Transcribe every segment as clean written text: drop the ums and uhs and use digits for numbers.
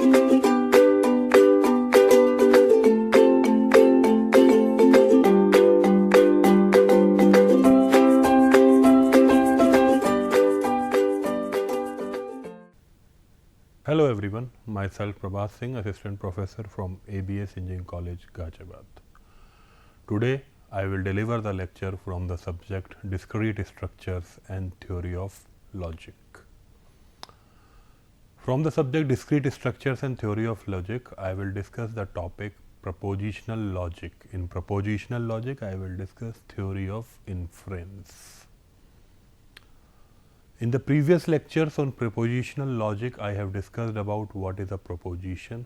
Hello everyone, myself Prabhat Singh, Assistant Professor from ABS Engineering College, Ghaziabad. Today I will deliver the lecture from the subject Discrete Structures and Theory of Logic. From the subject Discrete Structures and Theory of Logic, I will discuss the topic Propositional Logic. In Propositional Logic, I will discuss Theory of Inference. In the previous lectures on propositional logic, I have discussed about what is a proposition,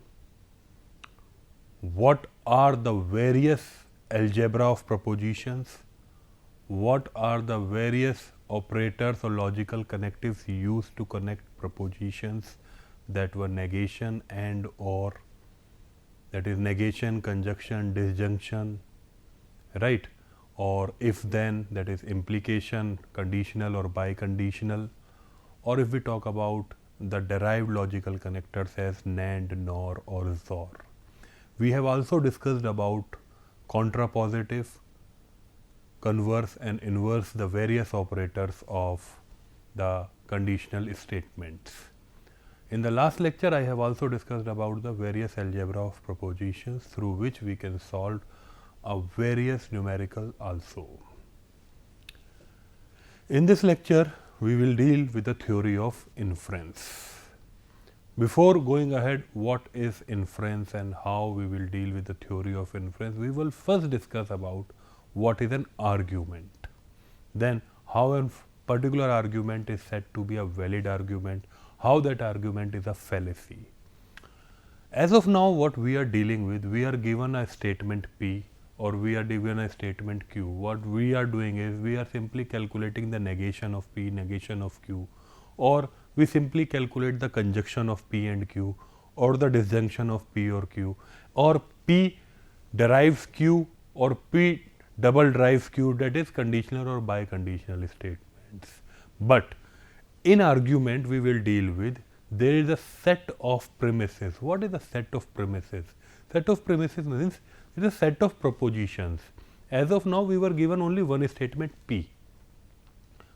what are the various algebra of propositions, what are the various operators or logical connectives used to connect propositions that were negation and or, that is negation, conjunction, disjunction, right? Or if then, that is implication, conditional or biconditional, or if we talk about the derived logical connectors as NAND, NOR or XOR. We have also discussed about contrapositive, converse and inverse, the various operators of the conditional statements. In the last lecture, I have also discussed about the various algebra of propositions through which we can solve various numerical also. In this lecture, we will deal with the theory of inference. Before going ahead, what is inference and how we will deal with the theory of inference, we will first discuss about what is an argument. Then how a particular argument is said to be a valid argument, how that argument is a fallacy. As of now, what we are dealing with, we are given a statement P or we are given a statement Q. What we are doing is we are simply calculating the negation of P, negation of Q, or we simply calculate the conjunction of P and Q, or the disjunction of P or Q, or P derives Q or P double derives Q, that is conditional or biconditional statements. But in argument we will deal with, there is a set of premises. What is a set of premises? Set of premises means it is a set of propositions. As of now, we were given only one statement P,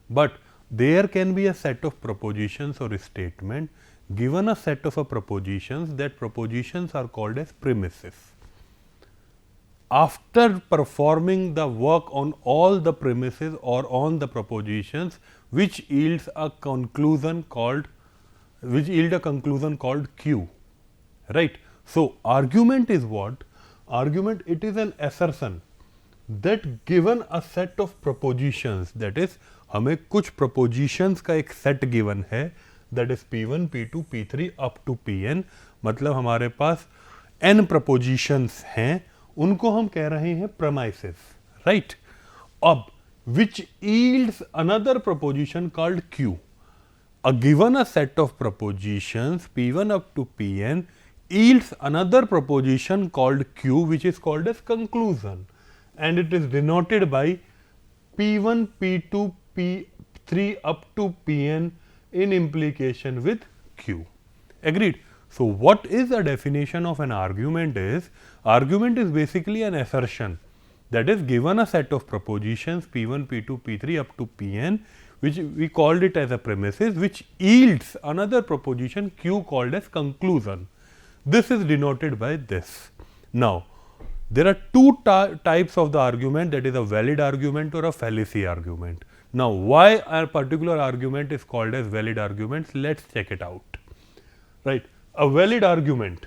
but there can be a set of propositions or a statement. Given a set of propositions, that propositions are called as premises. After performing the work on all the premises or on the propositions, which yields a conclusion called Q, right? So argument is what? Argument, it is an assertion that given a set of propositions, that is हमें कुछ propositions का एक set given है, that is P1, P2, P3 up to Pn, मतलब हमारे पास n propositions हैं, उनको हम कह रहे हैं premises, right? अब which yields another proposition called Q. Given a set of propositions P1 up to Pn yields another proposition called Q, which is called as conclusion, and it is denoted by P1, P2, P3 up to Pn in implication with Q. Agreed? So what is the definition of an argument is? Argument is basically an assertion, that is given a set of propositions P1, P2, P3 up to Pn, which we called it as a premises, which yields another proposition Q called as conclusion. This is denoted by this. Now, there are two types of the argument, that is a valid argument or a fallacy argument. Now, why a particular argument is called as valid argument? Let's check it out. Right, a valid argument.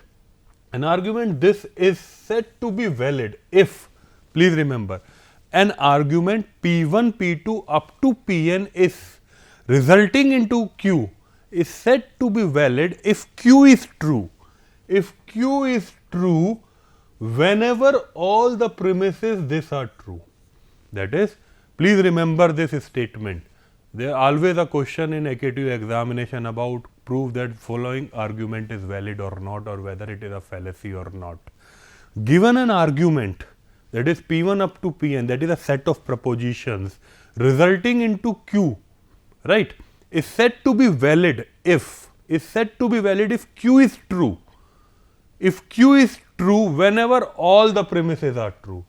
An argument, this is said to be valid if, please remember, an argument P1, P2 up to Pn is resulting into Q is said to be valid if Q is true. If Q is true, whenever all the premises this are true. That is, please remember this statement. There always a question in AKTU examination about prove that following argument is valid or not, or whether it is a fallacy or not. Given an argument, that is P1 up to Pn, that is a set of propositions resulting into Q, right, is said to be valid if Q is true. if Q is true whenever all the premises are true.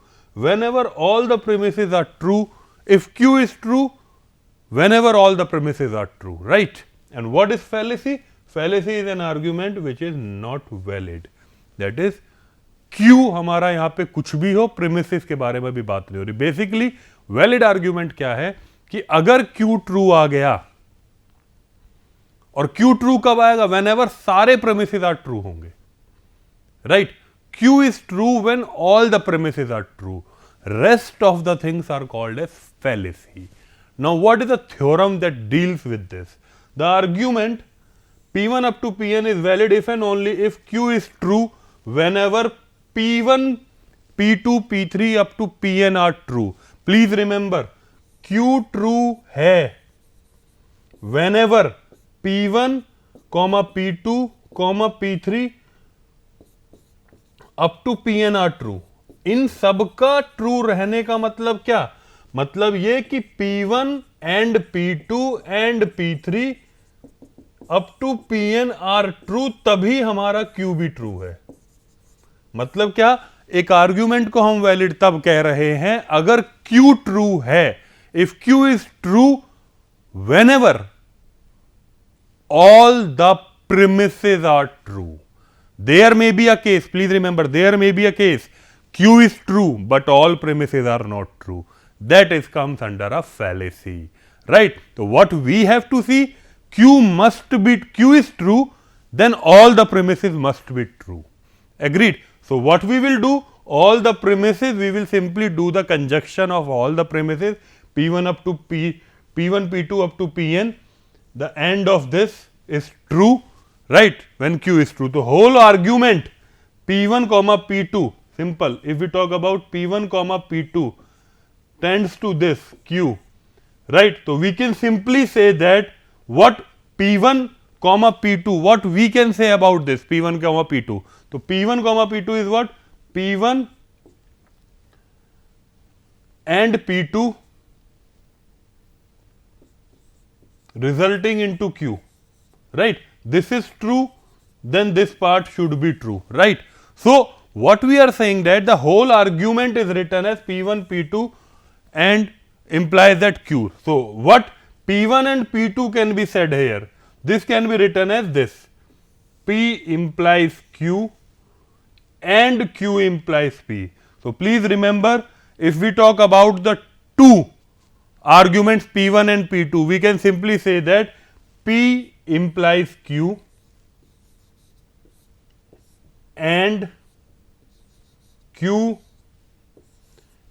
Whenever all the premises are true, if Q is true, whenever all the premises are true, right? And what is fallacy? Fallacy is an argument which is not valid. That is, Q हमारा यहाँ पे कुछ भी हो, premises के बारे में भी बात नहीं हो रही. बेसिकली वैलिड आर्ग्यूमेंट क्या है कि अगर Q ट्रू आ गया, और Q ट्रू कब आएगा? whenever सारे premises are true होंगे, right? Q is true when all the premises are true. Rest of the things are called as fallacy. Now, what is the theorem that deals with this? The argument P1 up to Pn is valid if and only if Q is true whenever P1, P2, P3 up to Pn are true. Please remember, Q true है whenever P1, P2, P3 up to Pn are true. इन सबका true रहने का मतलब क्या? मतलब ये कि P1 and P2 and P3 up to Pn are true, तभी हमारा Q भी ट्रू है. मतलब क्या? एक आर्ग्यूमेंट को हम वैलिड तब कह रहे हैं अगर Q ट्रू है. If Q is true whenever all the premises are true. There may be a case, please remember, there may be a case Q is true but all premises are not true. That is comes under a fallacy, right? So what we have to see, Q is true, then all the premises must be true. Agreed? So what we will do, all the premises, we will simply do the conjunction of all the premises P1 up to P1, P2 up to Pn. The end of this is true, right? When Q is true. The whole argument P1 comma P2, simple. If we talk about P1 comma P2 tends to this Q, right? So we can simply say that what P1 comma P2, what we can say about this P1 comma P2. So P1 comma P2 is what? P1 and P2 resulting into Q, right? This is true, then this part should be true, right? So what we are saying that the whole argument is written as P1 P2 and implies that Q. So what P1 and P2 can be said here? This can be written as this: P implies Q and Q implies P. So please remember, if we talk about the two arguments P1 and P2, we can simply say that P implies Q and Q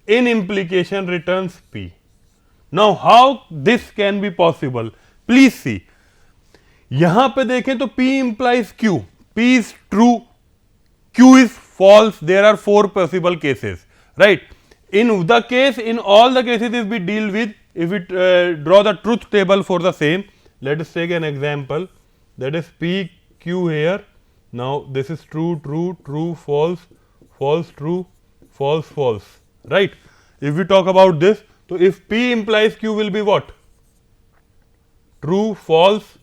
in implication returns P. Now how this can be possible? Please see. यहां पे देखें तो P implies Q. P is true, Q is false. There are four possible cases, right? In the case, in all the cases, if we deal with, if we draw the truth table for the same, let us take an example, that is P Q here. Now this is true, true, true, false, false, true, false, false, right? If we talk about this, so if P implies Q will be what? True, false,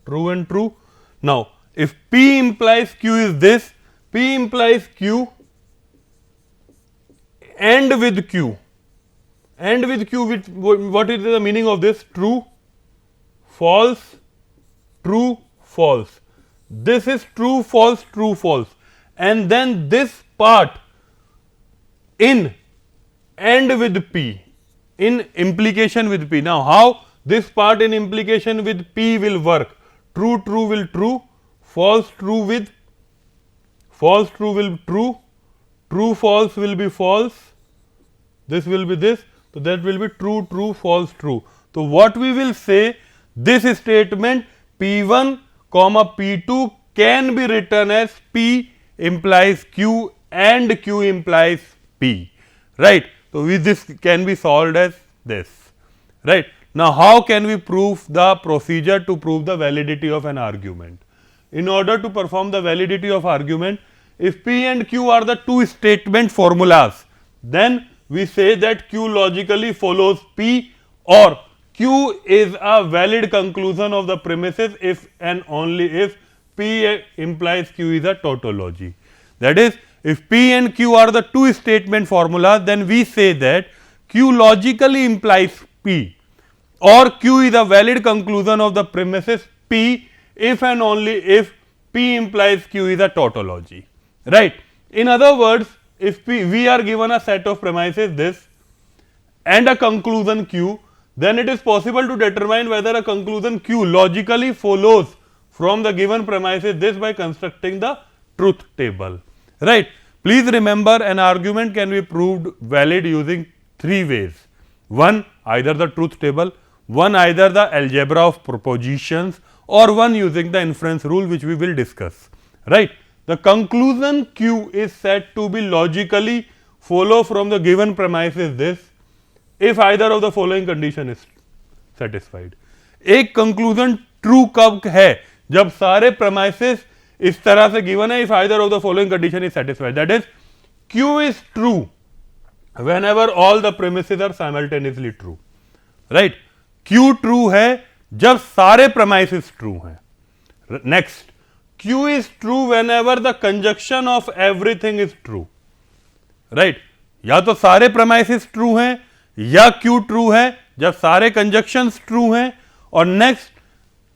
true and true. Now if P implies Q is this, P implies Q and with Q, and with Q, with what is the meaning of this? True, false, true, false. This is true, false, true, false, and then this part in and with P, in implication with P. Now how this part in implication with P will work? True, true will true, false, true with false, true will true, true, false will be false, this will be this, so that will be true, true, false, true. So what we will say, this statement P1 comma P2 can be written as P implies Q and Q implies P, right? So this can be solved as this, right? Now how can we prove the procedure to prove the validity of an argument? In order to perform the validity of argument, if P and Q are the two statement formulas, then we say that Q logically follows P, or Q is a valid conclusion of the premises if and only if P implies Q is a tautology. That is, if P and Q are the two statement formulas, then we say that Q logically implies P, or Q is a valid conclusion of the premises P if and only if P implies Q is a tautology, right. In other words, if we are given a set of premises this and a conclusion Q, then it is possible to determine whether a conclusion Q logically follows from the given premises this by constructing the truth table, right. Please remember, an argument can be proved valid using three ways. One, either the truth table, one either the algebra of propositions, or one using the inference rule, which we will discuss, right. The conclusion Q is said to be logically follow from the given premises this if either of the following condition is satisfied. एक conclusion true कब है? जब सारे premises इस तरह से given है, if either of the following condition is satisfied, that is, Q is true whenever all the premises are simultaneously true, right. Q true है जब सारे premises true हैं. Next, Q is true whenever the conjunction of everything is true, right. या तो सारे premises true हैं या Q true है जब सारे conjunctions true हैं. और next,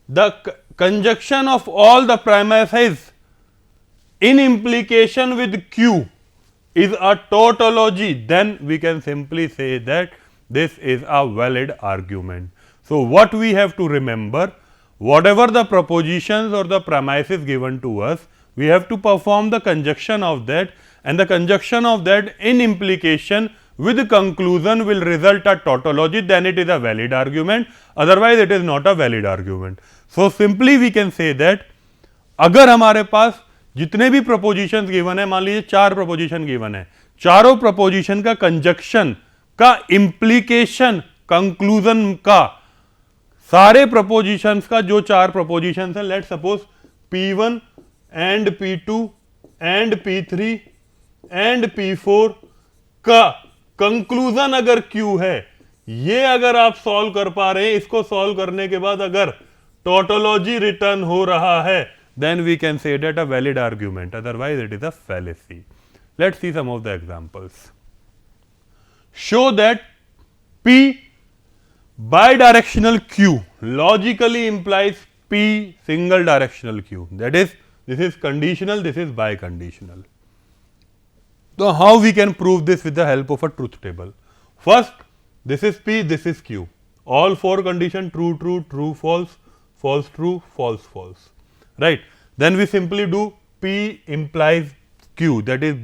the conjunction of all the premises in implication with Q is a tautology, then we can simply say that this is a valid argument. So, what we have to remember, whatever the propositions or the premises given to us, we have to perform the conjunction of that, and the conjunction of that in implication with conclusion will result a tautology, then it is a valid argument, otherwise it is not a valid argument. So, simply we can say that अगर हमारे पास जितने भी propositions given है, मान लीजिए 4 proposition given है, चारों proposition का conjunction का implication conclusion का सारे propositions का जो 4 propositions हैं, let's suppose P1 and P2 and P3 and P4 का कंक्लूजन अगर Q है, ये अगर आप सॉल्व कर पा रहे हैं, इसको सॉल्व करने के बाद अगर टोटोलॉजी रिटर्न हो रहा है, then we can say that a valid argument, otherwise it is a fallacy. Let's see some of the examples. Show that P bidirectional Q logically implies P single directional Q, that is, this is conditional, this is biconditional. So, how we can prove this with the help of a truth table? First, this is P, this is Q. All 4 condition true, true, true, false, false, true, false, false. Right. Then we simply do P implies Q, that is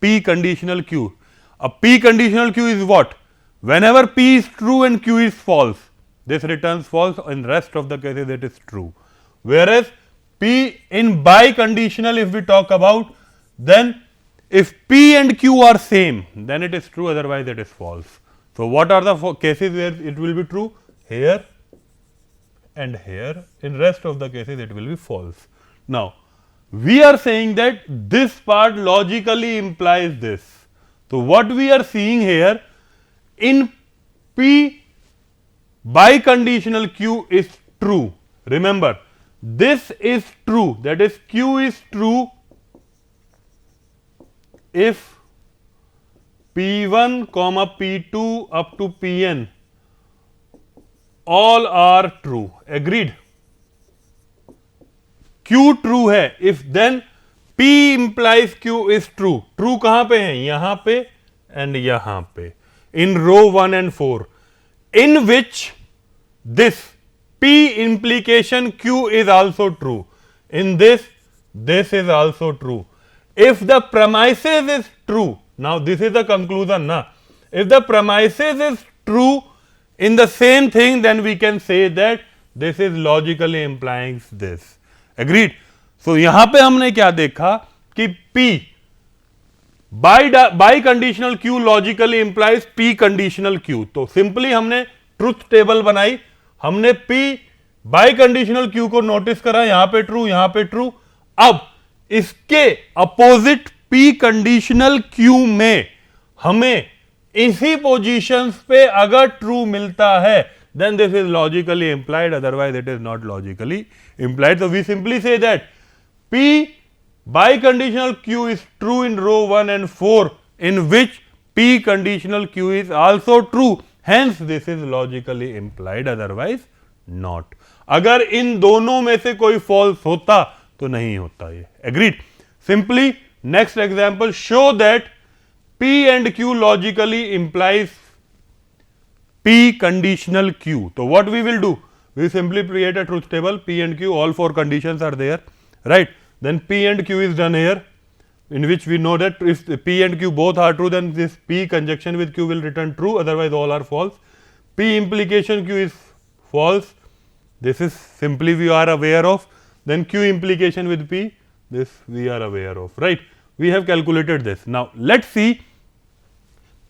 P conditional Q. A P conditional Q is what? Whenever P is true and Q is false, this returns false, in rest of the cases it is true. Whereas P in biconditional, if we talk about, then if P and Q are same, then it is true, otherwise it is false. So, what are the cases where it will be true? Here and here, in rest of the cases it will be false. Now, we are saying that this part logically implies this. So, what we are seeing here, in P biconditional Q is true. Remember, this is true, that is, Q is true if P1 comma P2 up to Pn all are true. Agreed? Q true है, if then P implies Q is true. True कहाँ पे है? यहाँ पे and यहाँ पे, in row 1 and 4, in which this P implication Q is also true. In this is also true. If the premises is true, now this is the conclusion, na? If the premises is true in the same thing, then we can say that this is logically implying this. Agreed? So, यहाँ पे हमने क्या देखा कि P biconditional Q logically implies P conditional Q. तो simply हमने truth table बनाई, हमने P biconditional Q को नोटिस करा, यहां पे ट्रू, यहां पे ट्रू. अब इसके अपोजिट P कंडीशनल Q में हमें इसी पोजीशंस पे अगर ट्रू मिलता है, then this is logically implied, otherwise it is not logically implied. So, we simply say that P Biconditional Q is true in row 1 and 4 in which P conditional Q is also true. Hence this is logically implied, otherwise not. अगर इन दोनों में से कोई false होता तो नहीं होता ये. Agreed? Simply next example, show that P and Q logically implies P conditional Q. So what we will do? We simply create a truth table. P and Q, all four conditions are there, right? Then P and Q is done here, in which we know that if P and Q both are true, then this P conjunction with Q will return true, otherwise all are false. P implication Q is false. This is simply we are aware of. Then Q implication with P, this we are aware of, right? We have calculated this. Now let's see.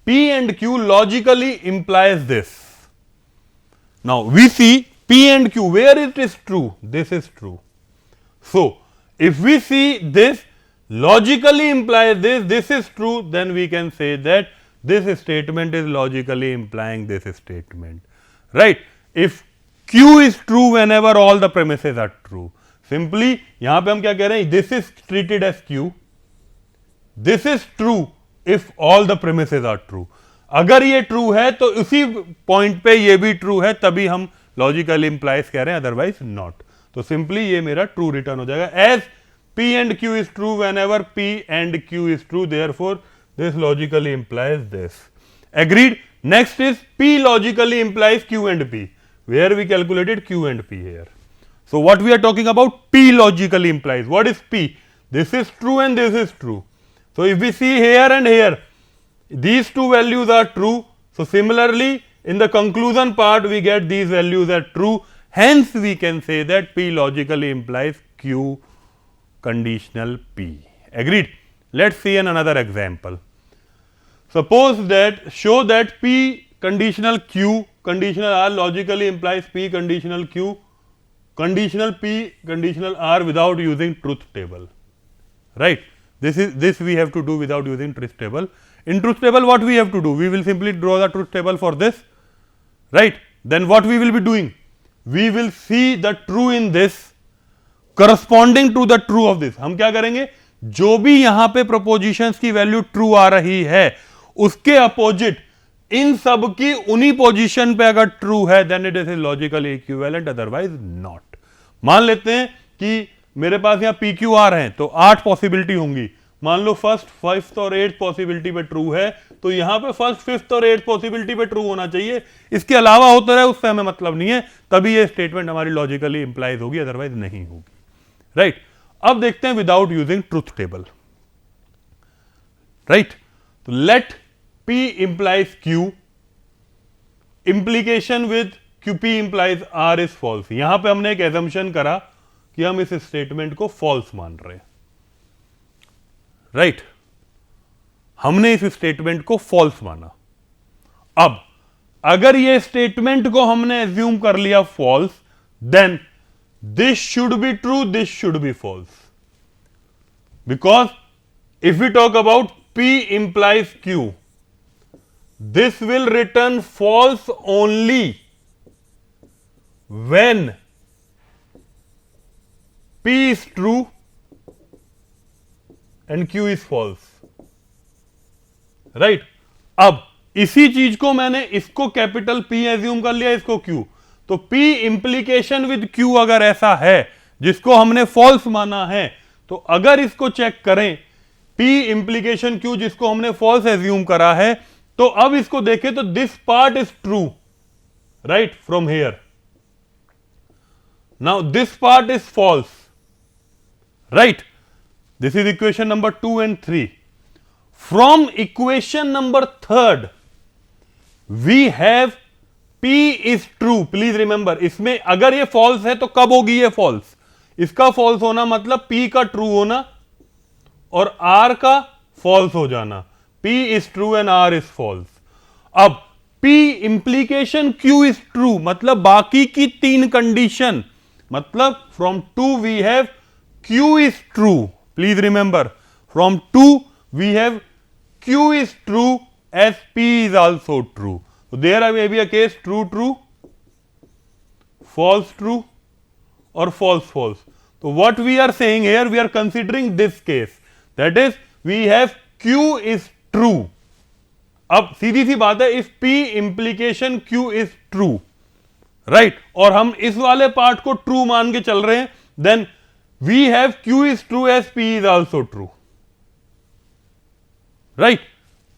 P and Q logically implies this. Now we see P and Q, where it is true, this is true. So if we see this logically implies this, this is true, then we can say that this statement is logically implying this statement, right? If Q is true whenever all the premises are true, simply यहाँ पे हम क्या कह रहे हैं, this is treated as Q, this is true if all the premises are true. अगर ये true है तो उसी point पे ये भी true है, तभी हम logically implies कह रहे हैं, otherwise not. तो simply ये मेरा true return हो जाएगा. As P and Q is true whenever P and Q is true, therefore this logically implies this. Agreed? Next is P logically implies Q and P, where we calculated Q and P here. So what we are talking about, P logically implies. What is P? This is true and this is true. So if we see here and here, these two values are true. So similarly, in the conclusion part, we get these values are true. Hence we can say that P logically implies Q conditional P. Agreed? Let's see another example. Suppose that, show that P conditional Q conditional R logically implies P conditional Q conditional P conditional R without using truth table, right? This we have to do without using truth table. In truth table, what we have to do? We will simply draw the truth table for this, right? Then what we will be doing? We will see the true in this corresponding to the true of this. हम क्या करेंगे? जो भी यहाँ पे propositions की value true आ रही है, उसके अपोजिट इन सब की उन्हीं पोजीशन पे अगर ट्रू है, then it is logically equivalent, otherwise not. मान लेते हैं कि मेरे पास यहाँ पी क्यू आर है, तो 8 पॉसिबिलिटी होंगी. मान लो फर्स्ट, फिफ्थ और 8th पॉसिबिलिटी पे ट्रू है, तो यहां पे फर्स्ट, फिफ्थ और 8th पॉसिबिलिटी पे ट्रू होना चाहिए. इसके अलावा होता रहे उससे हमें मतलब नहीं है, तभी ये स्टेटमेंट हमारी लॉजिकली इंप्लाइज होगी, अदरवाइज नहीं होगी, राइट? अब देखते हैं without using truth table, right? तो late P implies Q, implication with QP implies R is false. यहां पे हमने एक assumption करा कि हम इस स्टेटमेंट को false मान रहे हैं, राइट? हमने इस स्टेटमेंट को false माना. अब अगर ये स्टेटमेंट को हमने assume कर लिया false, then this should be true, this should be false, because if we talk about P implies Q, this will return false only when P is true and Q is false, right? अब इसी चीज को मैंने इसको capital P assume कर लिया, इसको Q, तो P इंप्लीकेशन विद Q अगर ऐसा है जिसको हमने फॉल्स माना है, तो अगर इसको चेक करें P इंप्लीकेशन Q जिसको हमने फॉल्स एज्यूम करा है, तो अब इसको देखें तो this part is true, right? From here, now this part is false, right? This is equation number 2 and 3. From equation number 3 we have P is true. Please remember, इसमें अगर ये फॉल्स है तो कब होगी ये फॉल्स? इसका फॉल्स होना मतलब P का ट्रू होना और R का फॉल्स हो जाना. P is true and R is false. अब P implication Q is true, मतलब बाकी की 3 कंडीशन, मतलब from 2 we have Q is true. Please remember, from 2 we have Q is true as P is also true. So there may be a case true true, false true और false false. So what we are saying here, we are considering this case, that is we have Q is true. अब सीधी सी बात है, if P implication Q is true, right, और हम इस वाले part को true मान के चल रहे हैं, then we have Q is true as P is also true, right.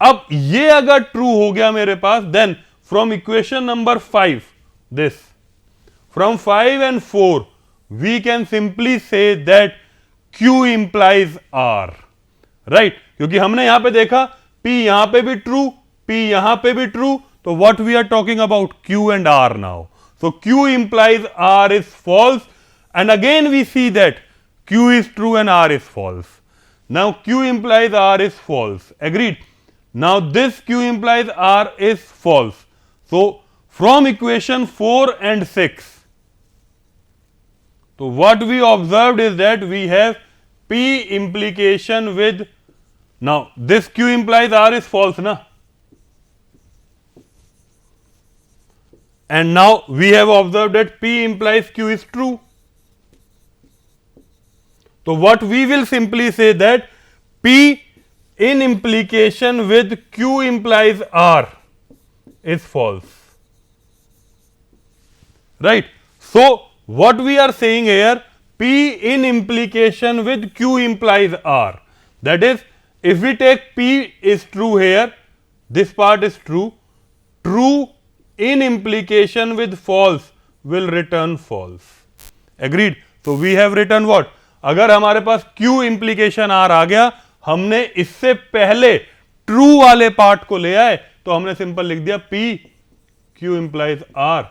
अब ये अगर ट्रू हो गया मेरे पास, then from equation number 5 this, from 5 and 4 we can simply say that Q implies R, right. क्योंकि हमने यहां पे देखा P यहां पे भी ट्रू, P यहां पे भी ट्रू, तो what we are talking about Q and R नाउ. So Q implies R is false, and again we see that Q is true and R is false. Now Q implies R is false. Agreed? Now this Q implies R is false. So from equation 4 and 6, so what we observed is that we have P implication with, now this Q implies R is false, na? And now we have observed that P implies Q is true. So what we will simply say that P in implication with Q implies R is false, right. So what we are saying here, P in implication with Q implies R, that is if we take P is true here, this part is true, true in implication with false will return false. Agreed? So we have written what? अगर हमारे पास Q implication R आ गया, हमने इससे पहले true वाले part को ले आए, तो हमने सिंपल लिख दिया P Q implies R,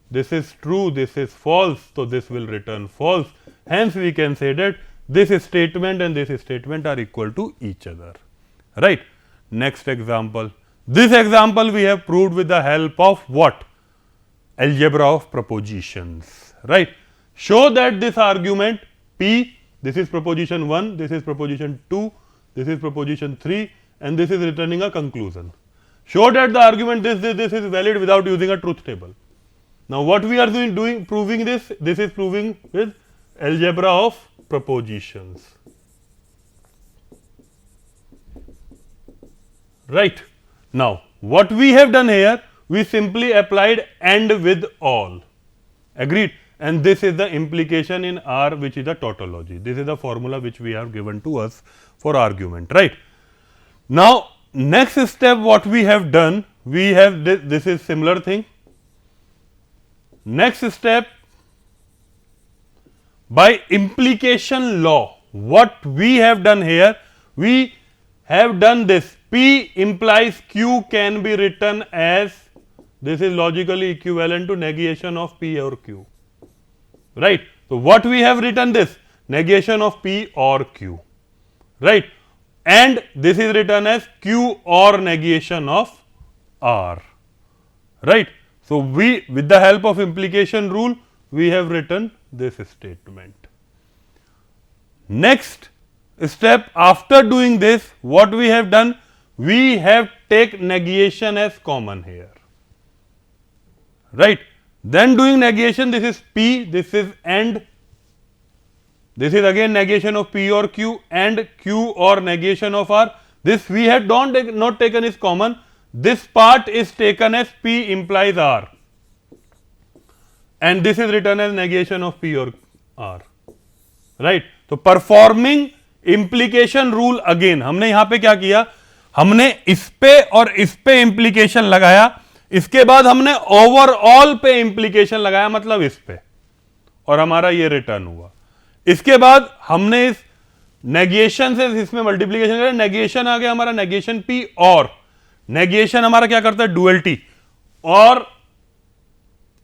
this is true, this is false, so this will return false. Hence we can say that this statement and this statement are equal to each other, right. Next example. This example we have proved with the help of what? Algebra of propositions, right. Show that this argument P, this is proposition 1, this is proposition 2, this is proposition 3, and this is returning a conclusion. Show that the argument this is valid without using a truth table. Now what we are doing proving this is proving with algebra of propositions, right. Now what we have done here, we simply applied AND with all, agreed, and this is the implication in R, which is the tautology. This is the formula which we have given to us for argument, right. Now next step what we have done, we have this is similar thing. Next step, by implication law, what we have done here, we have done this, P implies Q can be written as, this is logically equivalent to negation of P or Q, right. So what we have written this, negation of P or Q, right, and this is written as Q or negation of R, right. So we, with the help of implication rule, we have written this statement. Next step, after doing this, what we have done, we have take negation as common here, right. Then doing negation, this is P, this is AND, this is again negation of P or Q, and Q or negation of R. This we have not taken is common, this part is taken as P implies R, and this is written as negation of P or R, right. So performing implication rule again, हमने यहां पे क्या किया, हमने इस पे और इस पे implication लगाया, इसके बाद हमने ओवरऑल पे implication लगाया, मतलब इस पे, और हमारा ये रिटर्न हुआ. इसके बाद हमने इस नेगेशन से इसमें मल्टीप्लीकेशन करें, नेगेशन आ गया हमारा नेगेशन P, और नेगेशन हमारा क्या करता है, डुअलिटी, और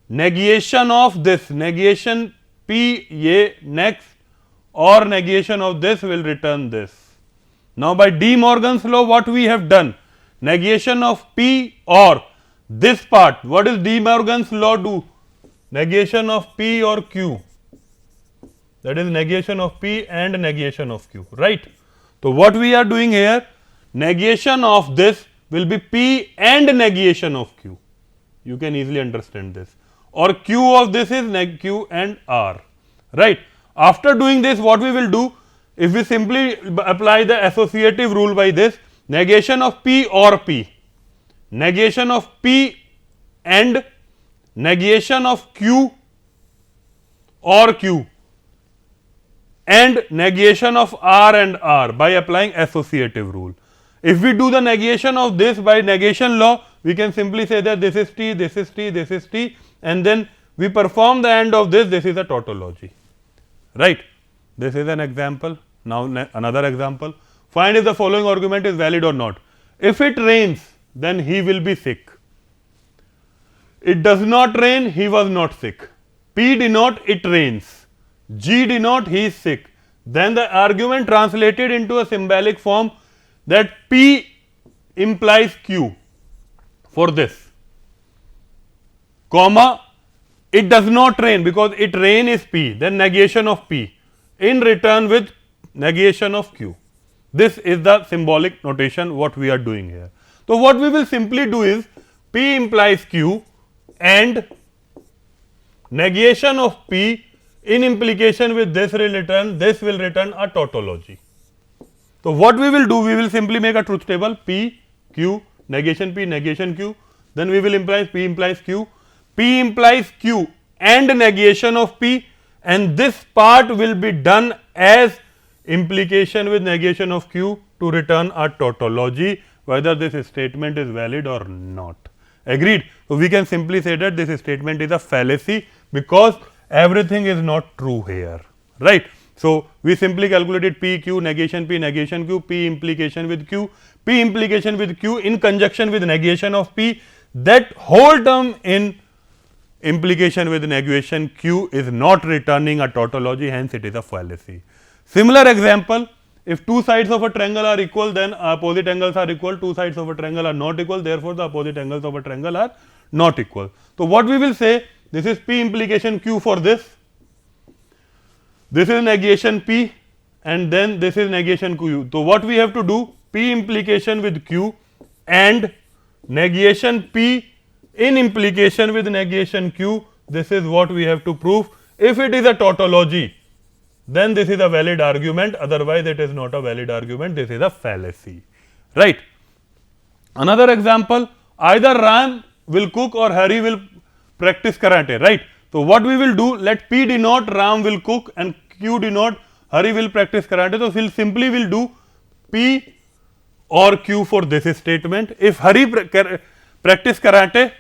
negation of this, negation P ये next, or negation of this will return this. Now by De Morgan's law, what we have done, negation of P or this part, what is De Morgan's law do, negation of P or Q, that is negation of P and negation of Q, right. So what we are doing here, negation of this will be P and negation of Q, you can easily understand this, or Q of this is neg Q and R, right. After doing this, what we will do, if we simply apply the associative rule by this, negation of P or P, negation of P and negation of Q or Q, and negation of R and R by applying associative rule. If we do the negation of this by negation law, we can simply say that this is T, this is T, this is T, and then we perform the end of this is a tautology, right. This is an example. Now another example, find if the following argument is valid or not. If it rains, then he will be sick. It does not rain, he was not sick. P denote it rains, G denote he is sick. Then the argument translated into a symbolic form, that P implies Q for this, comma, it does not rain, because it rain is P, then negation of P in return with negation of Q. This is the symbolic notation what we are doing here. So, what we will simply do is P implies Q and negation of P in implication with this will return a tautology. So, what we will do, we will simply make a truth table P, Q, negation P, negation Q, then we will imply P implies Q, P implies Q and negation of P, and this part will be done as implication with negation of Q to return a tautology, whether this statement is valid or not. Agreed? So, we can simply say that this statement is a fallacy, because everything is not true here, right. So, we simply calculated P Q, negation P, negation Q, P implication with Q, P implication with Q in conjunction with negation of P. That whole term in implication with negation Q is not returning a tautology, hence it is a fallacy. Similar example, if two sides of a triangle are equal, then opposite angles are equal, two sides of a triangle are not equal, therefore, the opposite angles of a triangle are not equal. So, what we will say, this is P implication Q for this is negation P and then this is negation Q. So, what we have to do, P implication with Q and negation P in implication with negation Q, this is what we have to prove. If it is a tautology, then this is a valid argument, otherwise it is not a valid argument, this is a fallacy, right. Another example, either Ram will cook or Hari will practice karate, right. So, what we will do, let P denote Ram will cook and Q denote Hari will practice karate. So, we will simply do P or Q for this statement. If Hari practice karate,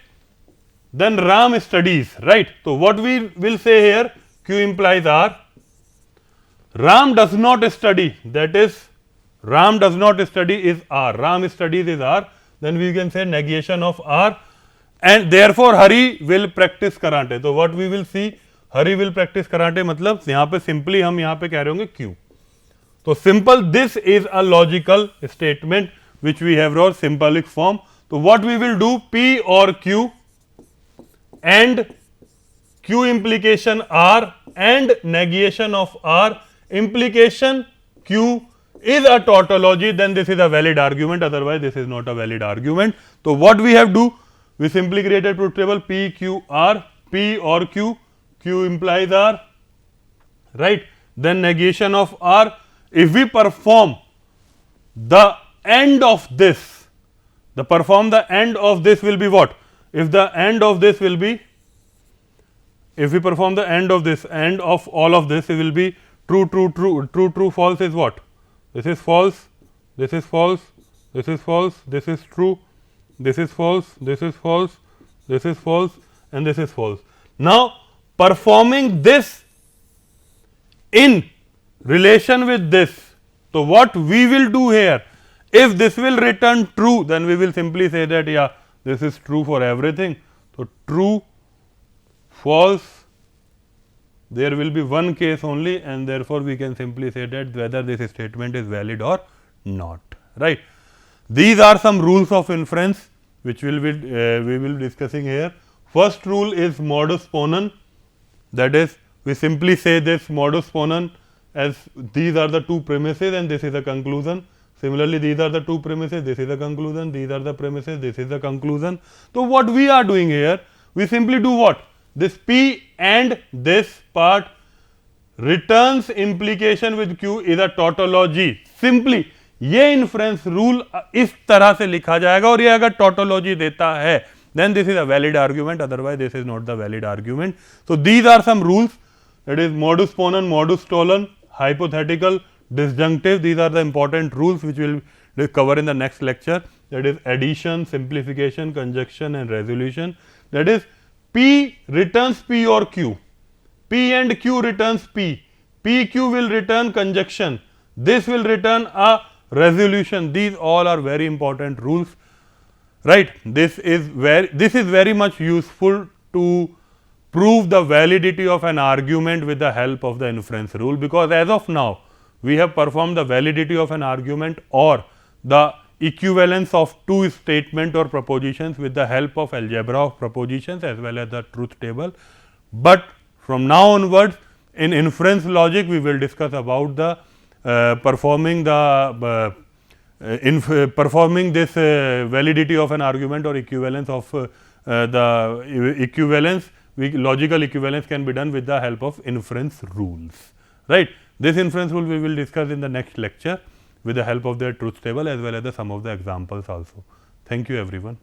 then Ram studies, right. So, what we will say here, Q implies R, Ram does not study, that is Ram does not study is R, Ram studies is R, then we can say negation of R, and therefore Hari will practice karate. So, what we will see, Hari will practice karate मतलब यहाँ पे simply हम यहाँ पे कह रहे होंगे Q. So, simple, this is a logical statement which we have wrote symbolic form. So, what we will do, P or Q and Q implication R and negation of R, implication Q is a tautology, then this is a valid argument, otherwise this is not a valid argument. So, what we have do, we simply create a truth table P, Q, R, P or Q, Q implies R, right. Then negation of R, if we perform the end of this, the end of this will be what? If the end of this will be, if we perform the end of this, end of all of this, it will be true, true, true, true, true, false is what? This is false, this is false, this is false, this is true, this is false, this is false, this is false and this is false. Now, performing this in relation with this. So, what we will do here, if this will return true, then we will simply say that yeah, this is true for everything. So, true, false, there will be one case only, and therefore, we can simply say that whether this statement is valid or not, right. These are some rules of inference which will be we will be discussing here. First rule is modus ponens, that is we simply say this modus ponens as these are the two premises and this is a conclusion. Similarly, these are the two premises, this is a conclusion, these are the premises, this is the conclusion. So, what we are doing here, we simply do what? This P and this part returns implication with Q is a tautology. Simply ये inference rule इस तरह से लिखा जाएगा और ये अगर tautology देता है then this is a valid argument, otherwise this is not the valid argument. So these are some rules, that is modus ponens, modus tollens, hypothetical, disjunctive. These are the important rules which we will cover in the next lecture, that is addition, simplification, conjunction and resolution. That is P returns P or Q, P and Q returns P, PQ will return conjunction, this will return a resolution. These all are very important rules, right? This is very much useful to prove the validity of an argument with the help of the inference rule, because as of now we have performed the validity of an argument or the equivalence of two statement or propositions with the help of algebra of propositions as well as the truth table. But from now onwards in inference logic we will discuss about the performing this validity of an argument or equivalence of the equivalence. Logical equivalence can be done with the help of inference rules, right? This inference rule we will discuss in the next lecture with the help of the truth table as well as the some of the examples also. Thank you everyone.